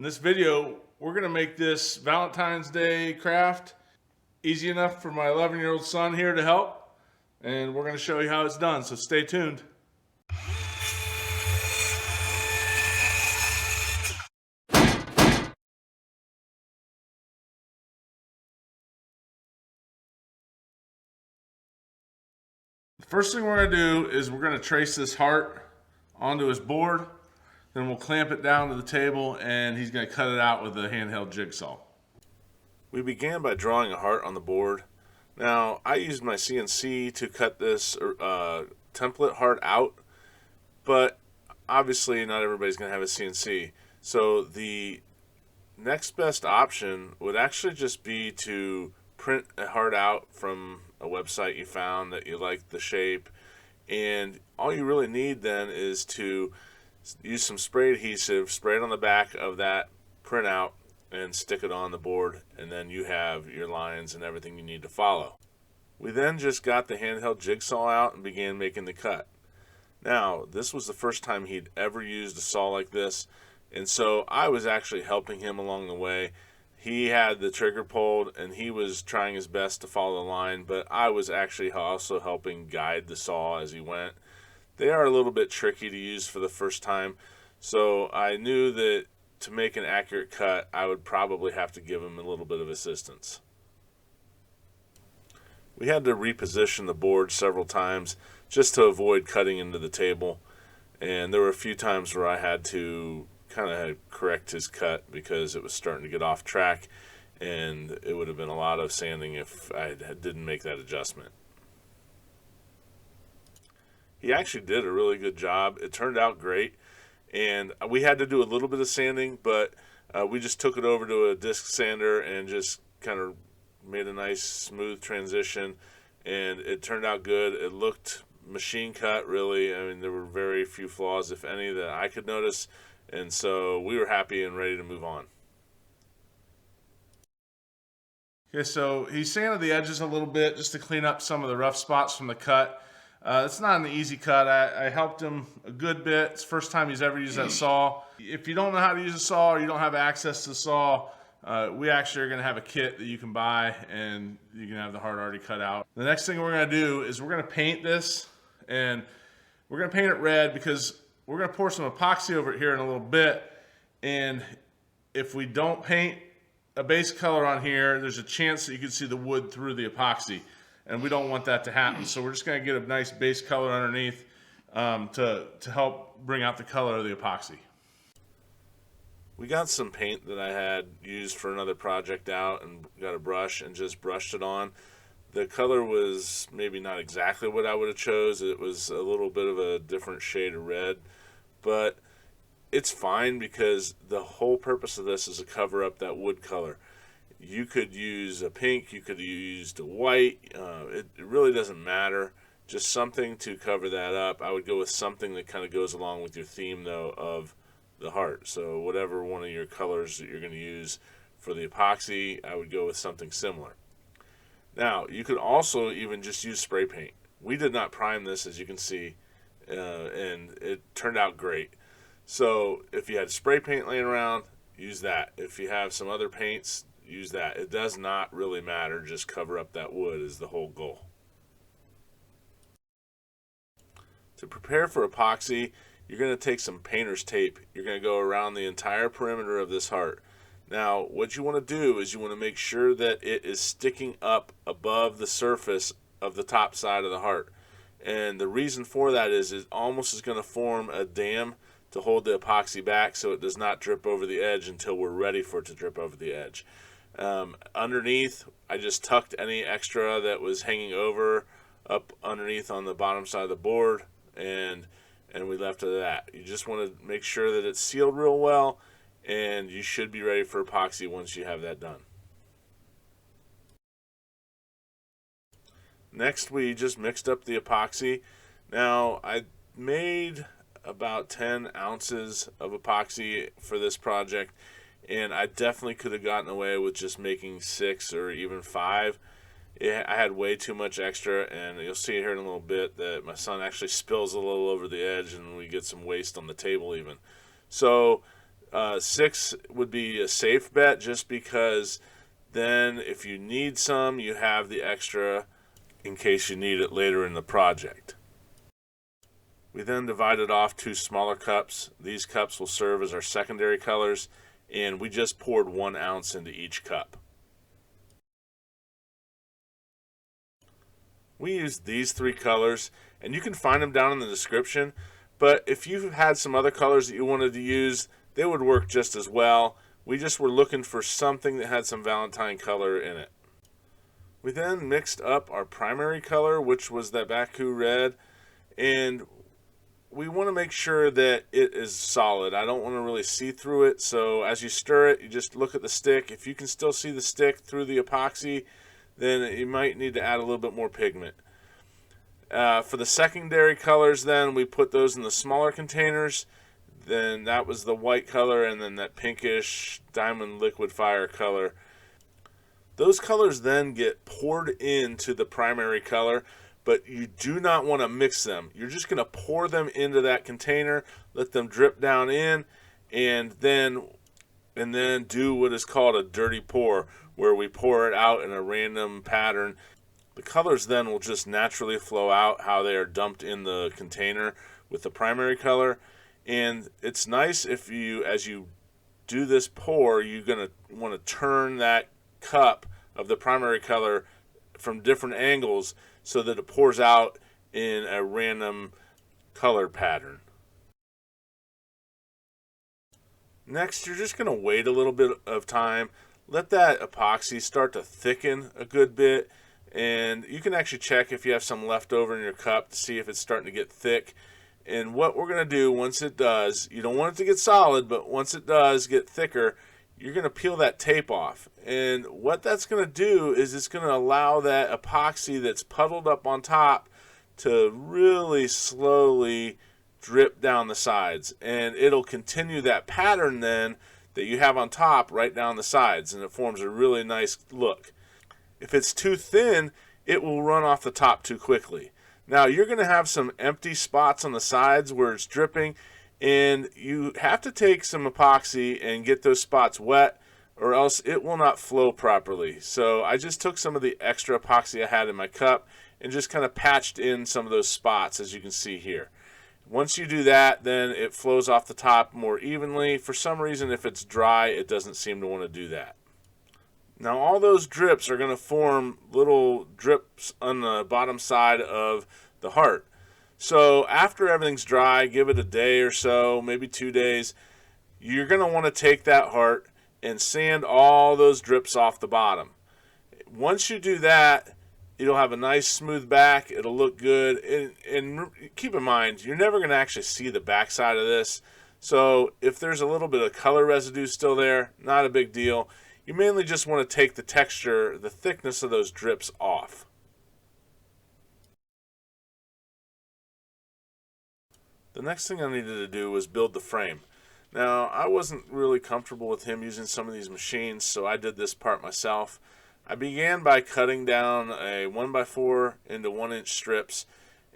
In this video, we're gonna make this Valentine's Day craft easy enough for my 11-year-old son here to help, and we're gonna show you how it's done, so stay tuned. The first thing we're gonna do is we're gonna trace this heart onto his board, then we'll clamp it down to the table and he's gonna cut it out with a handheld jigsaw. We began by drawing a heart on the board. Now, I used my CNC to cut this template heart out, but obviously not everybody's going to have a CNC. So the next best option would actually just be to print a heart out from a website you found that you like the shape, and all you really need then is to use some spray adhesive, spray it on the back of that printout, and stick it on the board, and then you have your lines and everything you need to follow. We then just got the handheld jigsaw out and began making the cut. Now, this was the first time he'd ever used a saw like this, and so I was actually helping him along the way. He had the trigger pulled and he was trying his best to follow the line, but I was actually also helping guide the saw as he went. They are a little bit tricky to use for the first time, so I knew that to make an accurate cut, I would probably have to give him a little bit of assistance. We had to reposition the board several times just to avoid cutting into the table, and there were a few times where I had to kind of correct his cut because it was starting to get off track, and it would have been a lot of sanding if I didn't make that adjustment. He actually did a really good job. It turned out great, and we had to do a little bit of sanding, but we just took it over to a disc sander and just kind of made a nice smooth transition, and it turned out good. It looked machine cut, really. I mean, there were very few flaws, if any, that I could notice, and so we were happy and ready to move on. Okay, so he sanded the edges a little bit just to clean up some of the rough spots from the cut. It's not an easy cut. I helped him a good bit. It's the first time he's ever used that saw. If you don't know how to use a saw or you don't have access to the saw, we actually are going to have a kit that you can buy, and you can have the heart already cut out. The next thing we're going to do is we're going to paint this, and we're going to paint it red because we're going to pour some epoxy over it here in a little bit, and if we don't paint a base color on here, there's a chance that you can see the wood through the epoxy, and we don't want that to happen. So we're just going to get a nice base color underneath to help bring out the color of the epoxy. We got some paint that I had used for another project out and got a brush and just brushed it on. The color was maybe not exactly what I would have chose. It was a little bit of a different shade of red, but it's fine because the whole purpose of this is to cover up that wood color. You could use a pink, you could have used a white, it really doesn't matter. Just something to cover that up. I would go with something that kind of goes along with your theme, though, of the heart. So whatever one of your colors that you're going to use for the epoxy, I would go with something similar. Now, you could also even just use spray paint. We did not prime this, as you can see, and it turned out great. So if you had spray paint laying around, use that. If you have some other paints, use that. It does not really matter. Just cover up that wood is the whole goal. To prepare for epoxy, you're going to take some painter's tape. You're going to go around the entire perimeter of this heart. Now, what you want to do is you want to make sure that it is sticking up above the surface of the top side of the heart. And the reason for that is it almost is going to form a dam to hold the epoxy back so it does not drip over the edge until we're ready for it to drip over the edge. Underneath, I just tucked any extra that was hanging over up underneath on the bottom side of the board, and we left it at that. You just want to make sure that it's sealed real well, and you should be ready for epoxy once you have that done. Next, we just mixed up the epoxy. Now, I made about 10 ounces of epoxy for this project, and I definitely could have gotten away with just making 6 or even 5. I had way too much extra, and you'll see here in a little bit that my son actually spills a little over the edge, and we get some waste on the table even. So 6 would be a safe bet, just because then if you need some, you have the extra in case you need it later in the project. We then divided off 2 smaller cups. These cups will serve as our secondary colors, and we just poured 1 ounce into each cup. We used these 3 colors, and you can find them down in the description, but if you had some other colors that you wanted to use, they would work just as well. We just were looking for something that had some Valentine color in it. We then mixed up our primary color, which was that Baku red, and we want to make sure that it is solid. I don't want to really see through it, so as you stir it, you just look at the stick. If you can still see the stick through the epoxy, then you might need to add a little bit more pigment. For the secondary colors, then we put those in the smaller containers. Then that was the white color, and then that pinkish diamond liquid fire color. Those colors then get poured into the primary color, but you do not want to mix them. You're just going to pour them into that container, let them drip down in, and then do what is called a dirty pour, where we pour it out in a random pattern. The colors then will just naturally flow out how they are dumped in the container with the primary color. And it's nice if you, as you do this pour, you're going to want to turn that cup of the primary color from different angles so that it pours out in a random color pattern. Next, you're just going to wait a little bit of time, let that epoxy start to thicken a good bit, and you can actually check if you have some left over in your cup to see if it's starting to get thick. And what we're going to do once it does, you don't want it to get solid, but once it does get thicker, you're going to peel that tape off. And what that's going to do is it's going to allow that epoxy that's puddled up on top to really slowly drip down the sides. And it'll continue that pattern then that you have on top right down the sides, and it forms a really nice look. If it's too thin, it will run off the top too quickly. Now you're going to have some empty spots on the sides where it's dripping, and you have to take some epoxy and get those spots wet, or else it will not flow properly. So I just took some of the extra epoxy I had in my cup and just kind of patched in some of those spots, as you can see here. Once you do that, then it flows off the top more evenly. For some reason, if it's dry, it doesn't seem to want to do that. Now all those drips are going to form little drips on the bottom side of the heart. So after everything's dry, give it a day or so, maybe 2 days, you're going to want to take that heart and sand all those drips off the bottom. Once you do that, it'll have a nice smooth back, it'll look good, and keep in mind, you're never going to actually see the back side of this. So if there's a little bit of color residue still there, not a big deal. You mainly just want to take the texture, the thickness of those drips off. The next thing I needed to do was build the frame. Now, I wasn't really comfortable with him using some of these machines, so I did this part myself. I began by cutting down a 1x4 into 1-inch strips,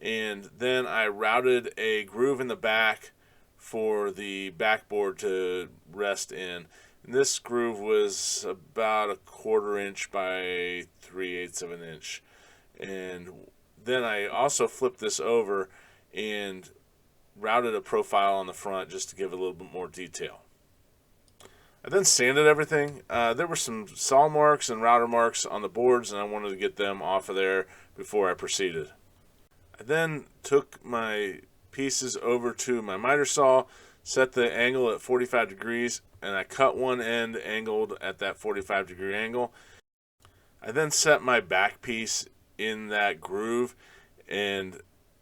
and then I routed a groove in the back for the backboard to rest in. And this groove was about a 1/4 inch by 3/8 of an inch. And then I also flipped this over and routed a profile on the front just to give it a little bit more detail. I then sanded everything. There were some saw marks and router marks on the boards, and I wanted to get them off of there before I proceeded. I then took my pieces over to my miter saw, set the angle at 45 degrees, and I cut one end angled at that 45-degree angle. I then set my back piece in that groove and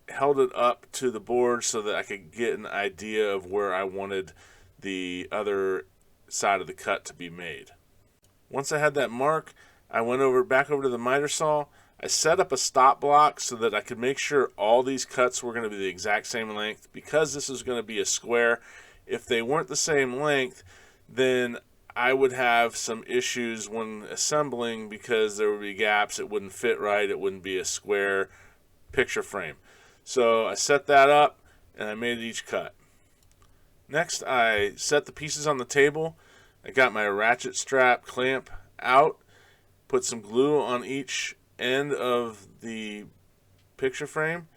held it up to the board so that I could get an idea of where I wanted the other side of the cut to be made. Once I had that mark, I went back over to the miter saw. I set up a stop block so that I could make sure all these cuts were going to be the exact same length. Because this is going to be a square, if they weren't the same length, then I would have some issues when assembling because there would be gaps, it wouldn't fit right, it wouldn't be a square picture frame. So I set that up and I made each cut. Next, I set the pieces on the table. I got my ratchet strap clamp out, put some glue on each end of the picture frame,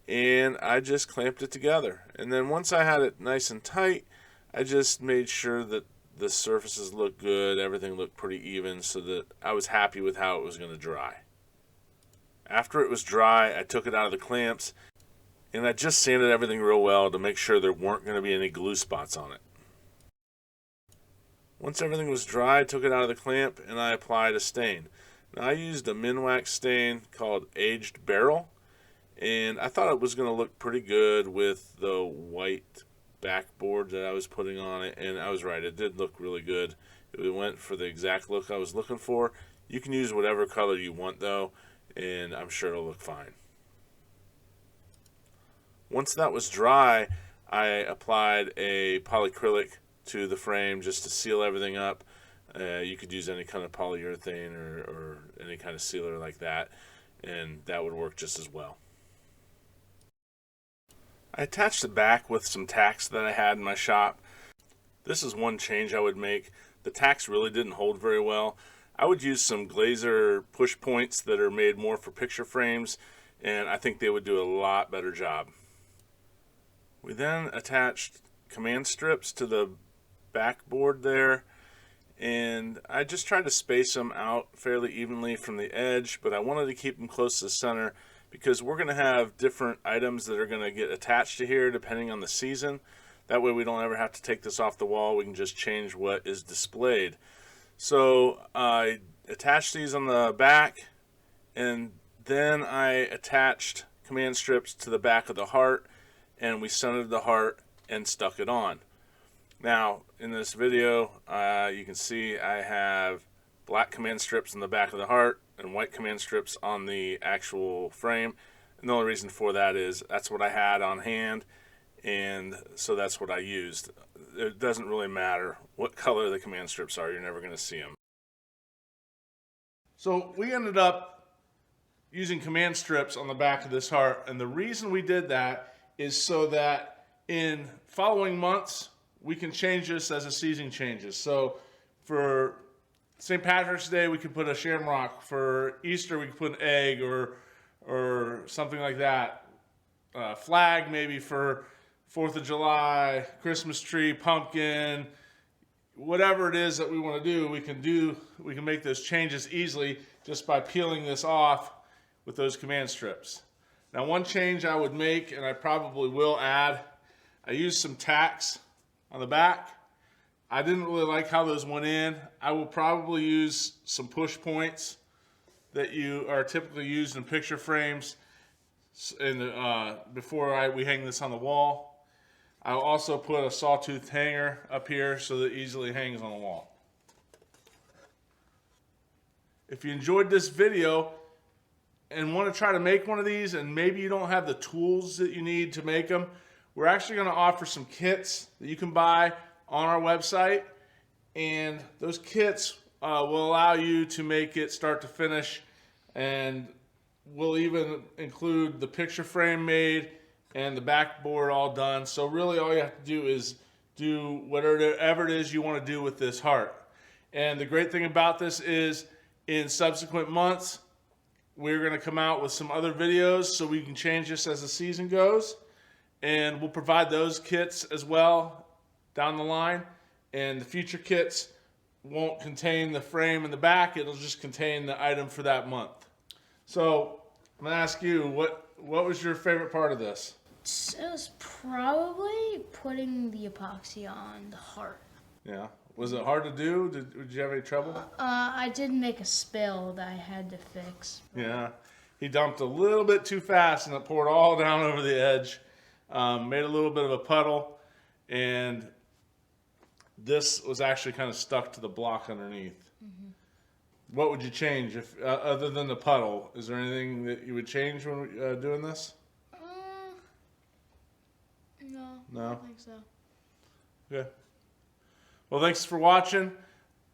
and I just clamped it together. And then once I had it nice and tight, I just made sure that the surfaces looked good, everything looked pretty even, so that I was happy with how it was going to dry. After it was dry, I took it out of the clamps, and I just sanded everything real well to make sure there weren't going to be any glue spots on it. Once everything was dry, I took it out of the clamp and I applied a stain. Now, I used a Minwax stain called Aged Barrel, and I thought it was going to look pretty good with the white backboard that I was putting on it, and I was right. It did look really good. It went for the exact look I was looking for. You can use whatever color you want, though, and I'm sure it'll look fine. Once that was dry, I applied a polyacrylic to the frame just to seal everything up. You could use any kind of polyurethane or any kind of sealer like that, and that would work just as well. I attached the back with some tacks that I had in my shop. This is one change I would make. The tacks really didn't hold very well. I would use some Glazer push points that are made more for picture frames, and I think they would do a lot better job. We then attached command strips to the backboard there, and I just tried to space them out fairly evenly from the edge, but I wanted to keep them close to the center because we're going to have different items that are going to get attached to here depending on the season. That way we don't ever have to take this off the wall. We can just change what is displayed. So I attached these on the back, and then I attached command strips to the back of the heart, and we centered the heart and stuck it on. Now, in this video, you can see I have black command strips on the back of the heart and white command strips on the actual frame. And the only reason for that is that's what I had on hand, and so that's what I used. It doesn't really matter what color the command strips are. You're never going to see them. So we ended up using command strips on the back of this heart, and the reason we did that is so that in following months we can change this as the season changes. So for St. Patrick's Day we could put a shamrock, for Easter we could put an egg or something like that, flag maybe for 4th of July, Christmas tree, pumpkin, whatever it is that we want to do, we can make those changes easily just by peeling this off with those command strips. Now, one change I would make, and I probably will add, I used some tacks on the back. I didn't really like how those went in. I will probably use some push points that you are typically used in picture frames before we hang this on the wall. I'll also put a sawtooth hanger up here so that it easily hangs on the wall. If you enjoyed this video and want to try to make one of these, and maybe you don't have the tools that you need to make them, we're actually going to offer some kits that you can buy on our website, and those kits will allow you to make it start to finish, and we'll even include the picture frame made and the backboard all done. So really all you have to do is do whatever it is you want to do with this heart. And the great thing about this is in subsequent months we're going to come out with some other videos so we can change this as the season goes, and we'll provide those kits as well down the line. And the future kits won't contain the frame in the back, it'll just contain the item for that month. So I'm going to ask you, what was your favorite part of this? It was probably putting the epoxy on the heart. Yeah. Was it hard to do? Did you have any trouble? I did make a spill that I had to fix. Yeah. He dumped a little bit too fast and it poured all down over the edge. Made a little bit of a puddle, and this was actually kind of stuck to the block underneath. Mm-hmm. What would you change if, other than the puddle? Is there anything that you would change when doing this? No. No? I don't think so. Okay. Well, thanks for watching,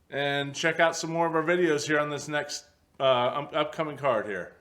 and check out some more of our videos here on this next upcoming card here.